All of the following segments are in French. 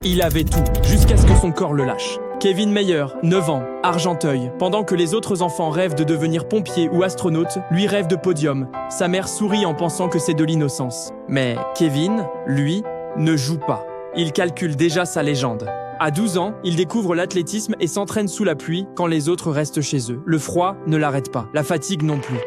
Il avait tout, jusqu'à ce que son corps le lâche. Kevin Mayer, 9 ans, Argenteuil. Pendant que les autres enfants rêvent de devenir pompier ou astronaute, lui rêve de podium. Sa mère sourit en pensant que c'est de l'innocence. Mais Kevin, lui, ne joue pas. Il calcule déjà sa légende. À 12 ans, il découvre l'athlétisme et s'entraîne sous la pluie quand les autres restent chez eux. Le froid ne l'arrête pas, la fatigue non plus.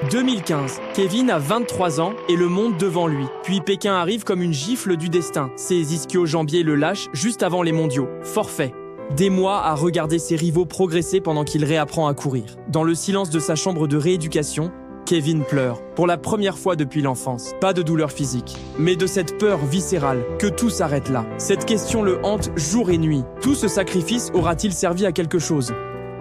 2015, Kevin a 23 ans et le monde devant lui. Puis Pékin arrive comme une gifle du destin. Ses ischio-jambiers le lâchent juste avant les mondiaux. Forfait. Des mois à regarder ses rivaux progresser pendant qu'il réapprend à courir. Dans le silence de sa chambre de rééducation, Kevin pleure, pour la première fois depuis l'enfance. Pas de douleur physique, mais de cette peur viscérale, que tout s'arrête là. Cette question le hante jour et nuit. Tout ce sacrifice aura-t-il servi à quelque chose?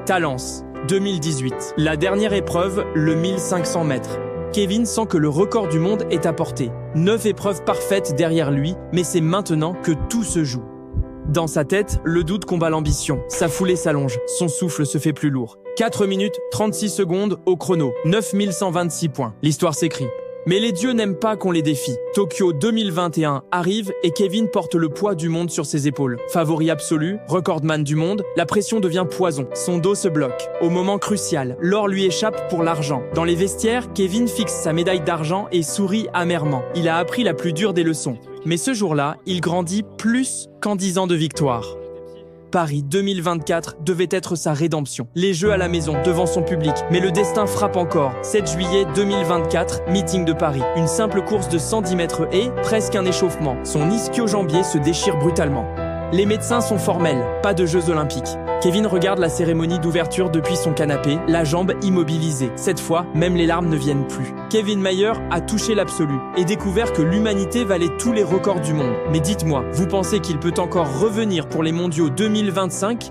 Talence, 2018. La dernière épreuve, le 1500 mètres. Kevin sent que le record du monde est à portée. 9 épreuves parfaites derrière lui, mais c'est maintenant que tout se joue. Dans sa tête, le doute combat l'ambition. Sa foulée s'allonge, son souffle se fait plus lourd. 4 minutes 36 secondes au chrono, 9126 points. L'histoire s'écrit. Mais les dieux n'aiment pas qu'on les défie. Tokyo 2021 arrive et Kevin porte le poids du monde sur ses épaules. Favori absolu, recordman du monde, la pression devient poison. Son dos se bloque. Au moment crucial, l'or lui échappe pour l'argent. Dans les vestiaires, Kevin fixe sa médaille d'argent et sourit amèrement. Il a appris la plus dure des leçons. Mais ce jour-là, il grandit plus qu'en 10 ans de victoire. Paris 2024 devait être sa rédemption. Les Jeux à la maison, devant son public. Mais le destin frappe encore. 7 juillet 2024, meeting de Paris. Une simple course de 110 mètres et presque un échauffement. Son ischio-jambier se déchire brutalement. Les médecins sont formels, pas de Jeux olympiques. Kevin regarde la cérémonie d'ouverture depuis son canapé, la jambe immobilisée. Cette fois, même les larmes ne viennent plus. Kevin Mayer a touché l'absolu et découvert que l'humanité valait tous les records du monde. Mais dites-moi, vous pensez qu'il peut encore revenir pour les mondiaux 2025 ?